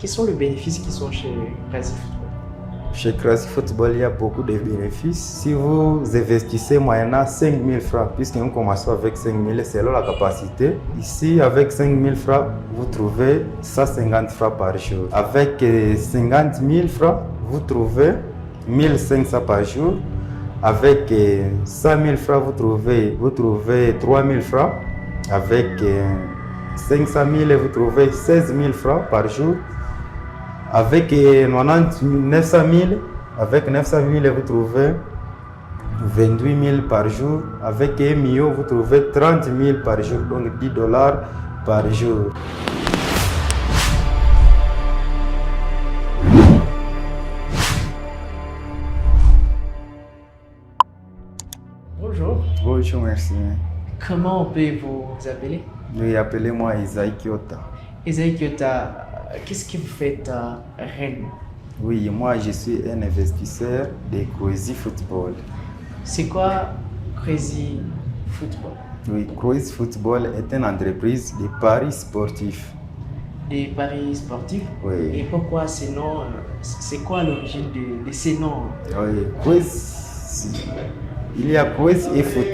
Quels sont les bénéfices qui sont chez Crazy Football? Chez Crazy Football, il y a beaucoup de bénéfices. Si vous investissez moyennant 5 000 francs, puisque nous commençons avec 5 000 selon la capacité, ici avec 5 000 francs, vous trouvez 150 francs par jour. Avec 50 000 francs, vous trouvez 1500 par jour. Avec 100 000 francs, vous trouvez 3 000 francs. Avec 500 000, vous trouvez 16 000 francs par jour. Avec 900 000, avec 900 000, vous trouvez 28 000 par jour. Avec 1 million, vous trouvez 30 000 par jour, donc 10 dollars par jour. Bonjour. Bonjour, merci. Comment on peut vous appeler? Oui, appelez-moi Isaïe Kyota. Isaïe Kyota, qu'est-ce que vous faites à Rennes? Oui, moi je suis un investisseur de Crazy Football. C'est quoi Crazy Football? Oui, Crazy Football est une entreprise de paris sportifs. Des paris sportifs? Oui. Et pourquoi ces noms? C'est quoi l'origine de ces noms? Oui, Crazy, il y a Crazy et foot.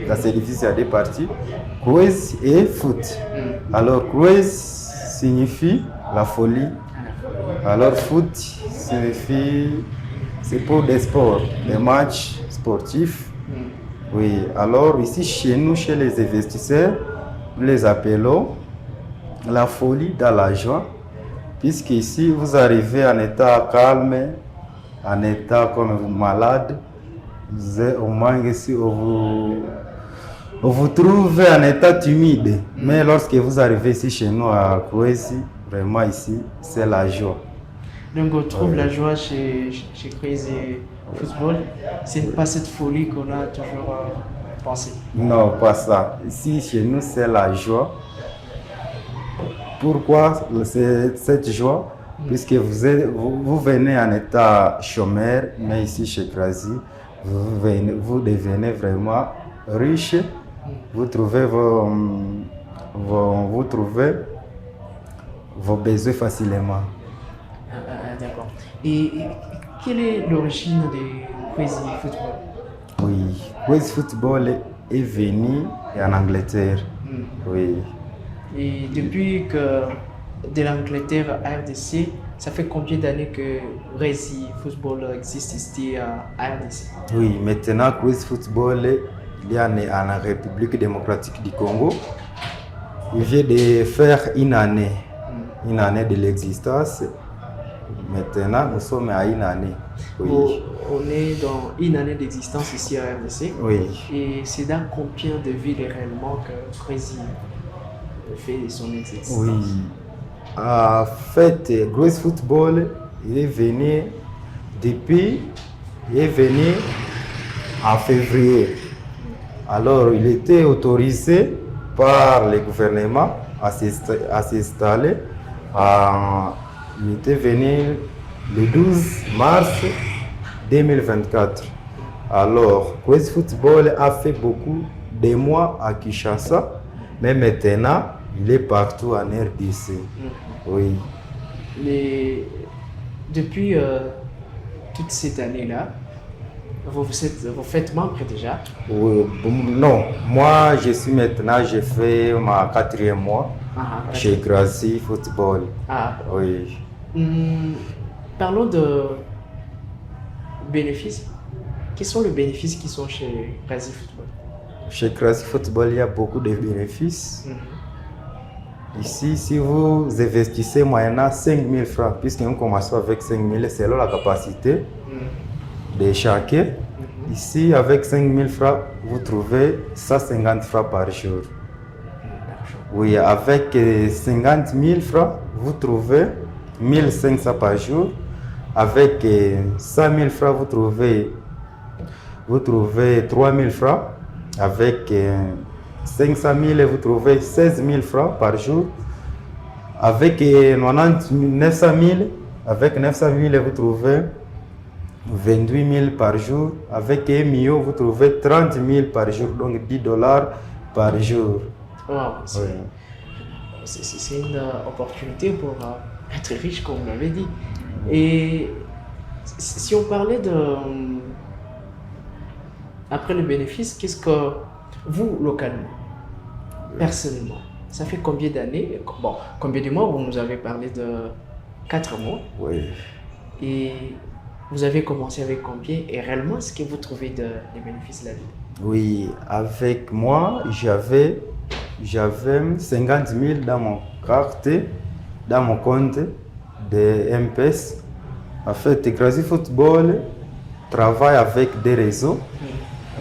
Ça se divise à deux parties, Crazy et foot. Alors Crazy signifie la folie. Alors foot signifie, c'est pour des sports, des matchs sportifs. Oui, alors ici chez nous, chez les investisseurs, nous les appelons la folie dans la joie, puisque ici vous arrivez en état calme, en état comme malade, au moins ici on vous trouve en état timide. Mais lorsque vous arrivez ici chez nous à Crazy, vraiment ici, c'est la joie. Donc on trouve la joie chez Crazy Football. C'est pas cette folie qu'on a toujours pensé. Non, pas ça. Ici chez nous, c'est la joie. Pourquoi c'est cette joie? Puisque vous venez en état chômeur, mais ici chez Crazy, vous devenez vraiment riche. Vous trouvez vos besoins facilement. D'accord. Et quelle est l'origine de Crazy Football? Oui, Crazy Football est venu en Angleterre. Oui. Et depuis que de l'Angleterre à RDC, ça fait combien d'années que Crazy Football existe ici à RDC? Oui, maintenant Crazy Football il est en République démocratique du Congo. Il vient de faire une année de l'existence. Maintenant, nous sommes à une année. Oui. On est dans une année d'existence ici à RDC. Oui. Et c'est dans combien de villes réellement que Crazy fait son existence? Oui. En fait, Crazy Football, il est venu en février. Alors, il était autorisé par le gouvernement à s'installer. Il était venu le 12 mars 2024. Alors, Crazy Football a fait beaucoup de mois à Kinshasa, mais maintenant, il est partout en RDC. Oui. Depuis toute cette année-là, vous faites membre déjà? Oui, non, moi je suis maintenant, j'ai fait ma 4e mois chez Crazy Football. Oui. Parlons de bénéfices. Quels sont les bénéfices qui sont chez Crazy Football? Chez Crazy Football, il y a beaucoup de bénéfices. Ici, si vous investissez moyennant 5 000 francs, puisque nous commençons avec 5 000 selon la capacité de chacun, ici, avec 5 000 francs, vous trouvez 150 francs par jour. Oui, avec 50 000 francs, vous trouvez 1500 par jour. Avec 100 000 francs, vous trouvez 3 000 francs. Avec 500 000, vous trouvez 16 000 francs par jour. Avec 900 000, vous trouvez 28 000 par jour. Avec 1 million, vous trouvez 30 000 par jour, donc 10 dollars par jour. Wow, c'est une opportunité pour être riche, comme vous l'avez dit. Et si on parlait de... Après le bénéfice, qu'est-ce que vous, localement, personnellement, ça fait combien d'années, bon, combien de mois, vous nous avez parlé de 4 mois, Oui. et vous avez commencé avec combien, et réellement, est-ce que vous trouvez des bénéfices là-dedans? Oui, avec moi, j'avais 50 000 dans mon carte, dans mon compte de MPS. En fait, Crazy Football travaille avec des réseaux,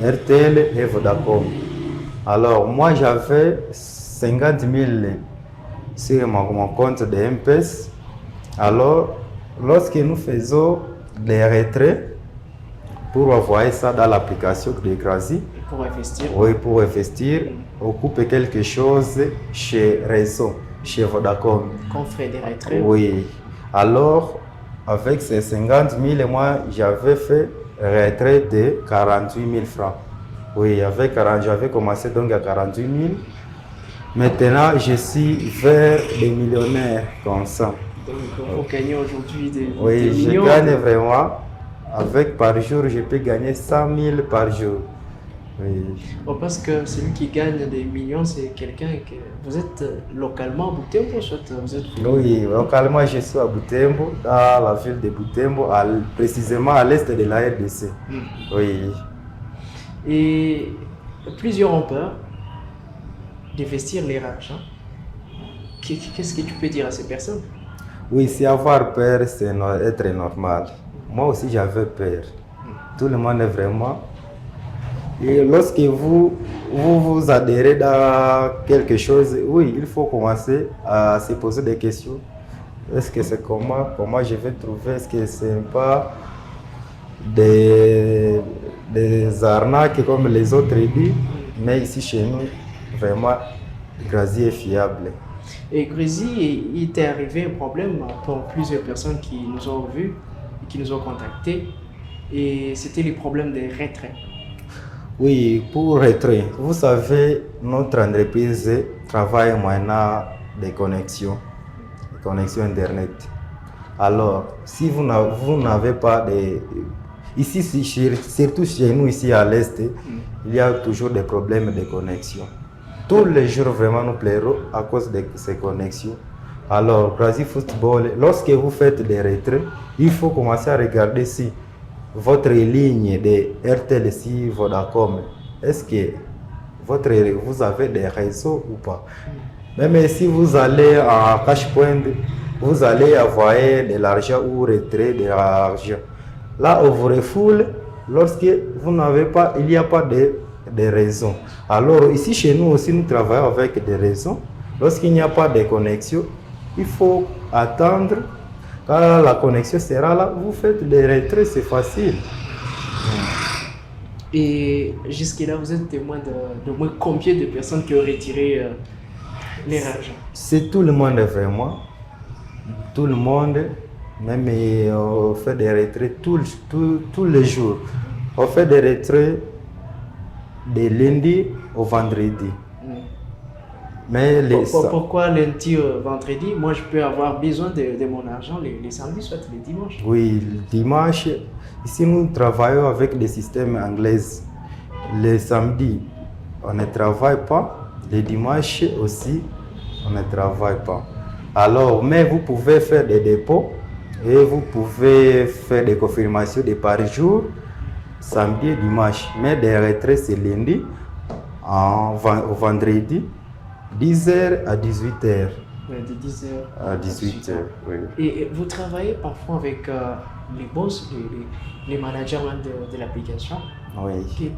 RTL et Vodacom. Alors, moi, j'avais 50 000 sur mon compte de MPS. Alors, lorsque nous faisons des retraits, pour envoyer ça dans l'application de Crazy, Pour investir? oui, pour investir, on coupe quelque chose chez Réseau, chez Vodacom. Qu'on ferait des retraits? Oui. Alors, avec ces 50 000, moi, j'avais fait retrait de 48 000 francs. Oui, j'avais commencé donc à 48 000. Maintenant, je suis vers des millionnaires comme ça. Donc, vous gagnez aujourd'hui des Oui, millions? je gagne vraiment. Par jour, je peux gagner 100 000 par jour. Oui. Bon, parce que celui qui gagne des millions, c'est quelqu'un que... Vous êtes localement à Butembo, soit vous êtes... Oui, localement, je suis à Butembo, dans la ville de Butembo, précisément à l'est de la RDC. Oui. Et plusieurs ont peur d'investir leur argent. Qu'est-ce que tu peux dire à ces personnes? Oui, si avoir peur, c'est être normal. Moi aussi, j'avais peur. Tout le monde est vraiment... Et lorsque vous adhérez dans quelque chose, oui, il faut commencer à se poser des questions. Est-ce que c'est comment je vais trouver? Est-ce que ce n'est pas des arnaques comme les autres disent? Mais ici, chez nous, vraiment, Crazy est fiable. Et Crazy, il t'est arrivé un problème pour plusieurs personnes qui nous ont vus, qui nous ont contactés, et c'était les problèmes des retraits. Oui, pour retrait, vous savez, notre entreprise travaille maintenant des connexions Internet. Alors, si vous n'avez pas de... Ici, surtout chez nous, ici à l'Est, il y a toujours des problèmes de connexion. Tous les jours, vraiment, nous plairons à cause de ces connexions. Alors, Crazy Football, lorsque vous faites des retraits, il faut commencer à regarder si votre ligne de RTL, si Vodacom, est-ce que vous avez des réseaux ou pas? Même si vous allez en cash point, vous allez envoyer de l'argent ou retrait de l'argent. Là, on vous refoule lorsque vous n'avez pas, il n'y a pas de réseau. Alors ici chez nous aussi, nous travaillons avec des réseaux. Lorsqu'il n'y a pas de connexion, il faut attendre. Quand la connexion sera là, vous faites des retraits, c'est facile. Et jusque-là, vous êtes témoin de moins combien de personnes qui ont retiré leur argent? C'est tout le monde vraiment. Tout le monde. Même on fait des retraits tous les jours. On fait des retraits de lundi au vendredi. Mais pourquoi lundi au vendredi? Moi, je peux avoir besoin de mon argent les samedis, soit les dimanches. Oui, le dimanche. Ici, nous travaillons avec des systèmes anglais. Les samedis, on ne travaille pas. Les dimanches aussi, on ne travaille pas. Alors, mais vous pouvez faire des dépôts et vous pouvez faire des confirmations de par jour, samedi et dimanche. Mais des retraits, c'est lundi au vendredi, 10h à 18h. De 10h à 18h, oui. Et vous travaillez parfois avec les boss, les managers de l'application. Oui.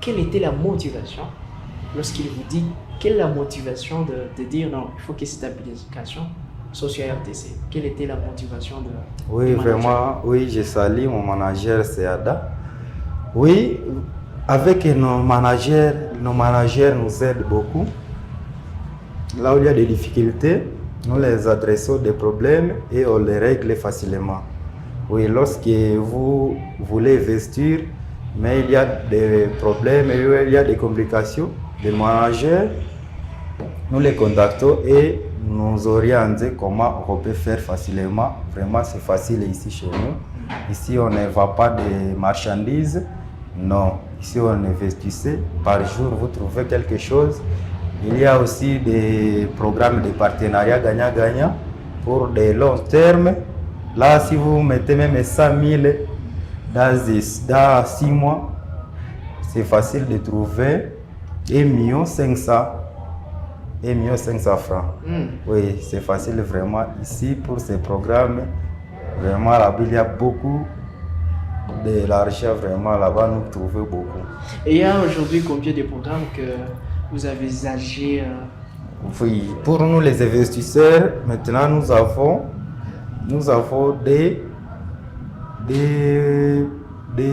Quelle était la motivation lorsqu'il vous dit, quelle est la motivation de dire non, il faut que cette application soit sur RTC? Quelle était la motivation de... Oui, vraiment, oui, je salue mon manager, c'est Ada. Oui, avec nos managers nous aident beaucoup. Là où il y a des difficultés, nous les adressons des problèmes et on les règle facilement. Oui, lorsque vous voulez investir, mais il y a des problèmes, il y a des complications, des managers, nous les contactons et nous orienter comment on peut faire facilement. Vraiment, c'est facile ici chez nous. Ici, on ne vend pas de marchandises. Non, ici, on investissait. Par jour, vous trouvez quelque chose. Il y a aussi des programmes de partenariat gagnant-gagnant pour des longs termes. Là, si vous mettez même 100 000 dans 6 mois, c'est facile de trouver 1 500 000 francs. Oui, c'est facile vraiment ici pour ces programmes. Vraiment, là-bas, il y a beaucoup de l'argent. Vraiment, là-bas, nous trouvons beaucoup. Et il y a aujourd'hui combien de programmes que vous avez envisagé Oui, pour nous, les investisseurs, maintenant, nous avons des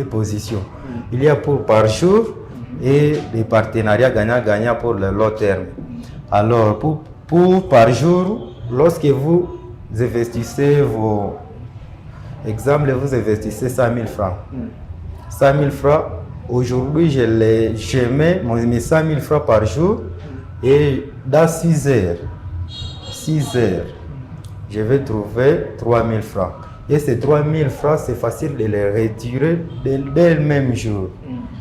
positions. Il y a par jour et des partenariats gagnant-gagnant pour le long terme. Alors, pour par jour, lorsque vous investissez vous investissez 100 000 francs. 100 000 francs, aujourd'hui, je mets mes 100 000 francs par jour et dans 6 heures, je vais trouver 3 000 francs. Et ces 3 000 francs, c'est facile de les retirer dès le même jour.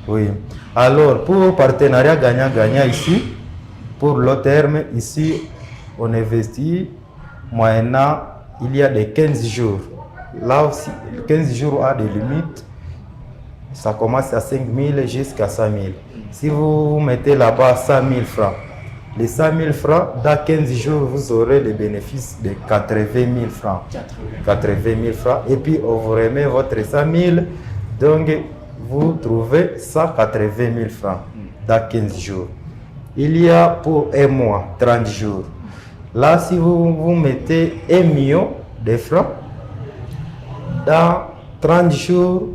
Oui. Alors, pour partenariat gagnant-gagnant ici, pour le terme, ici, on investit moyennant, il y a des 15 jours. Là aussi, 15 jours a des limites. Ça commence à 5 000 jusqu'à 100 000. Si vous mettez là-bas 100 000 francs, les 100 000 francs, dans 15 jours, vous aurez les bénéfices de 80 000 francs. 80 000 francs. Et puis, on vous remet votre 100 000. Donc, vous trouvez 180 000 francs dans 15 jours. Il y a pour un mois, 30 jours. Là, si vous mettez 1 million de francs, dans 30 jours,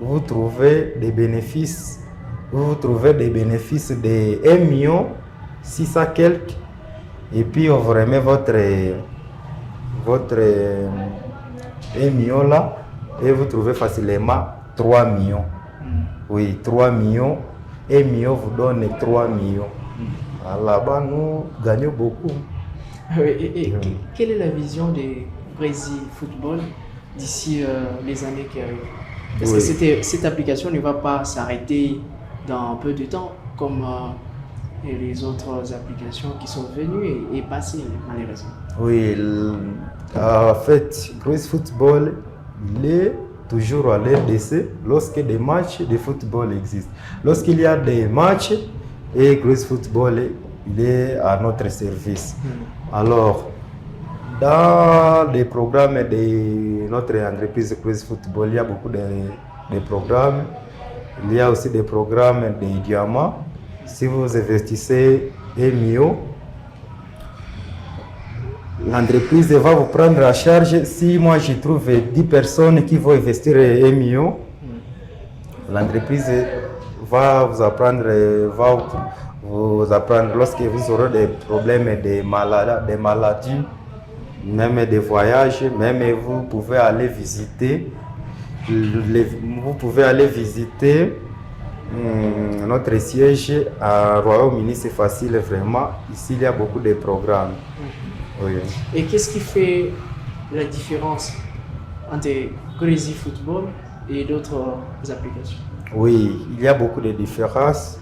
vous trouvez des bénéfices. Vous trouvez des bénéfices de 1 million 600 quelques. Et puis, on vous remet votre 1 million là. Et vous trouvez facilement 3 millions. Oui, 3 millions. 1 million vous donne 3 millions. Là-bas, nous gagnons beaucoup. Quelle est la vision du Brésil Football d'ici les années qui arrivent? Est-ce que cette application ne va pas s'arrêter dans peu de temps comme les autres applications qui sont venues et passées malheureusement? Oui, en fait, Grace Football, il est toujours à l'RDC lorsque des matchs de football existent. Lorsqu'il y a des matchs, et Grace Football, il est à notre service. Alors, dans les programmes de notre entreprise Grace Football, il y a beaucoup de programmes. Il y a aussi des programmes de diamants. Si vous investissez 1 million, l'entreprise va vous prendre en charge. Si moi je trouve 10 personnes qui vont investir 1 million, l'entreprise va vous apprendre lorsque vous aurez des problèmes de maladies, même des voyages, même vous pouvez aller visiter. Notre siège à Royaume-Uni, c'est facile vraiment. Ici, il y a beaucoup de programmes. Oui. Et qu'est-ce qui fait la différence entre Crazy Football et d'autres applications? Oui, il y a beaucoup de différences.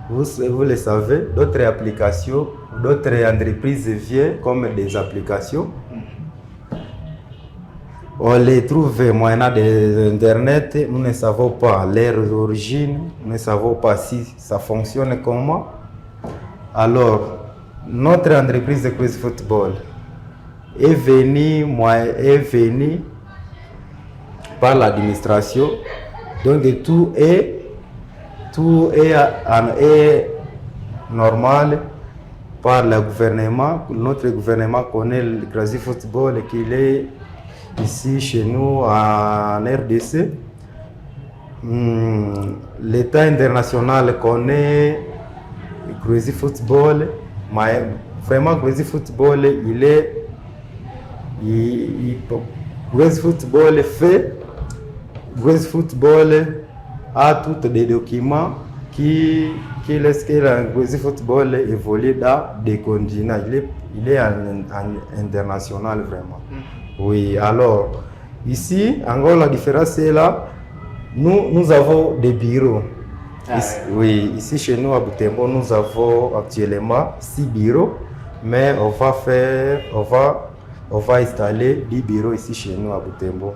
Vous le savez, d'autres applications, d'autres entreprises viennent comme des applications. On les trouve moyennant Internet, nous ne savons pas leur origine, nous ne savons pas si ça fonctionne comment. Alors, notre entreprise de Crazy Football est venue par l'administration, donc tout est normal par le gouvernement. Notre gouvernement connaît le Crazy Football qu'il est ici chez nous en RDC. L'État international connaît Crazy Football. Mais vraiment, Crazy Football, Crazy Football a tous des documents qui laissent que le Crazy Football évolue dans des continents. il est international vraiment. Oui, alors, ici, encore la différence c'est là, nous avons des bureaux. Ici, oui, ici chez nous à Butembo, nous avons actuellement 6 bureaux, mais on va installer 10 bureaux ici chez nous à Butembo.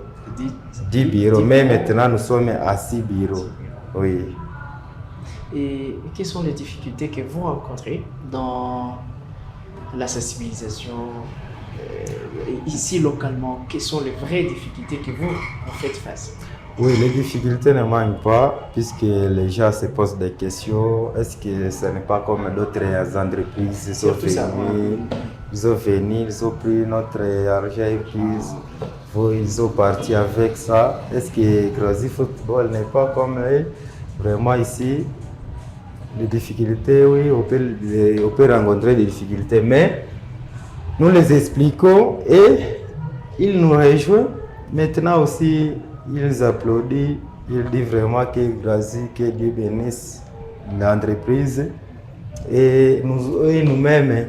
10 bureaux, mais maintenant nous sommes à 6 bureaux. Oui. Et quelles sont les difficultés que vous rencontrez dans la sensibilisation ici localement? Quelles sont les vraies difficultés que vous faites face? Oui, les difficultés ne manquent pas puisque les gens se posent des questions. Est-ce que ce n'est pas comme d'autres entreprises? Ils ont pris notre argent et puis ils ont parti avec ça. Est-ce que Grazi Football n'est pas comme eux? Vraiment ici, les difficultés, oui, on peut rencontrer des difficultés, mais nous les expliquons et ils nous rejoignent. Maintenant aussi, ils applaudissent, ils disent vraiment que Grazi, que Dieu bénisse l'entreprise et nous-mêmes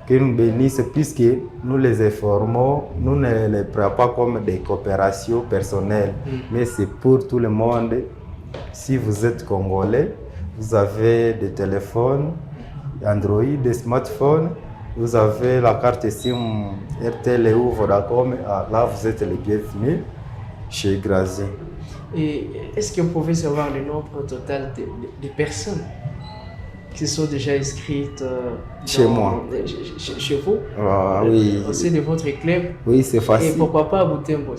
que nous bénissent puisque nous les informons, nous ne les prenons pas comme des coopérations personnelles, mais c'est pour tout le monde. Si vous êtes Congolais, vous avez des téléphones, Android, des smartphones, vous avez la carte SIM RTL ou Vodacom, là vous êtes les bienvenus chez Grazi. Et est-ce que vous pouvez savoir le nombre total de personnes qui sont déjà inscrites chez moi? Chez vous? Oui. Au sein de votre club? Oui, c'est facile. Et pourquoi pas à Butembo?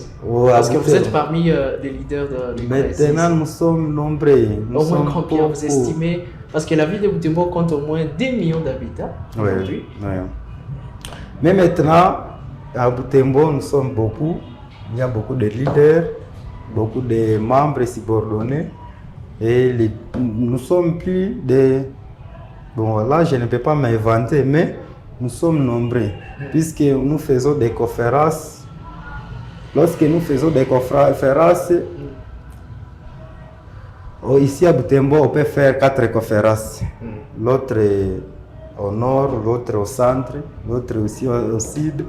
Parce que vous êtes parmi les leaders de maintenant, nous sommes nombreux. Au moins combien vous estimez? Parce que la ville de Butembo compte au moins 2 millions d'habitants aujourd'hui. Oui. Mais maintenant, à Butembo, nous sommes beaucoup. Il y a beaucoup de leaders, beaucoup de membres subordonnés. Et nous sommes plus de... Bon, là, je ne peux pas m'inventer, mais nous sommes nombreux. Puisque nous faisons des conférences. Lorsque nous faisons des conférences, ici à Butembo, on peut faire 4 conférences. L'autre au nord, l'autre au centre, l'autre aussi au sud.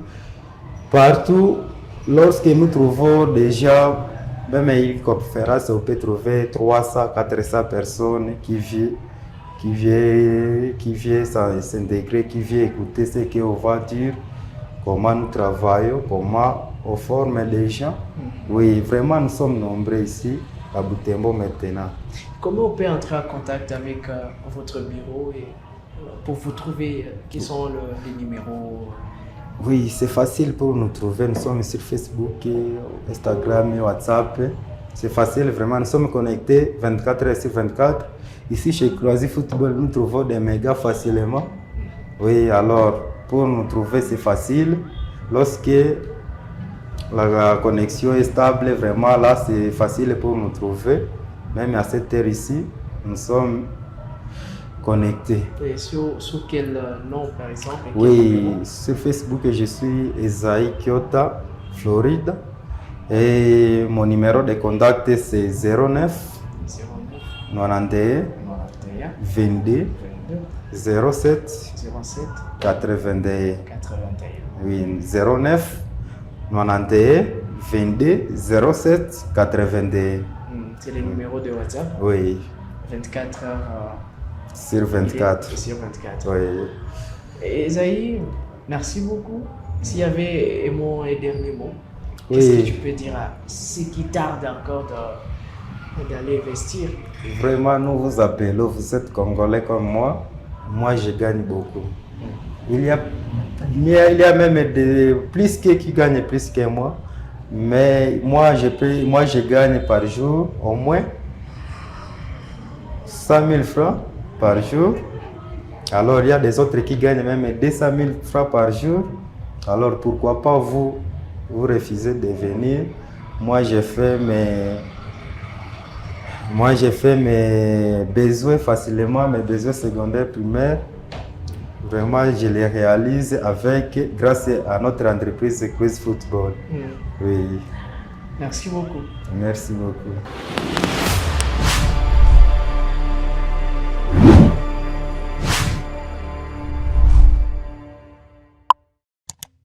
Partout, lorsque nous trouvons déjà, même une conférence, on peut trouver 300, 400 personnes qui viennent s'intégrer, qui viennent écouter ce qu'on va dire, comment nous travaillons, comment on forme les gens. Oui, vraiment, nous sommes nombreux ici à Butembo maintenant. Comment on peut entrer en contact avec votre bureau et pour vous trouver? Quels sont les numéros? Oui, c'est facile pour nous trouver. Nous sommes sur Facebook, Instagram, WhatsApp. C'est facile vraiment. Nous sommes connectés 24 heures sur 24. Ici chez Grazi Football, nous trouvons des mégas facilement. Oui, alors pour nous trouver, c'est facile. Lorsque la connexion est stable, vraiment là, c'est facile pour nous trouver. Même à cette heure ici, nous sommes connectés. Et sur quel nom, par exemple? Oui, sur Facebook, je suis Esaïe Kiota, Floride. Et mon numéro de contact, c'est 09 91 22 07 81. Oui, 09 91 22 07 81. C'est le numéro de WhatsApp? Oui. 24 heures sur 24. Sur 24. Oui. Esaïe, merci beaucoup. S'il y avait un dernier mot, qu'est-ce que tu peux dire à ceux qui tardent encore d'aller investir? Vraiment, nous vous appelons, vous êtes Congolais comme moi. Moi, je gagne beaucoup. Il y a même plus qui gagnent plus que moi. Mais moi, je gagne par jour au moins 100 000 francs par jour. Alors, il y a des autres qui gagnent même 200 000 francs par jour. Alors, pourquoi pas vous refusez de venir? Moi, j'ai fait mes besoins facilement, mes besoins secondaires, primaires. Vraiment, je les réalise grâce à notre entreprise Grazi Football. Oui. Merci beaucoup. Merci beaucoup.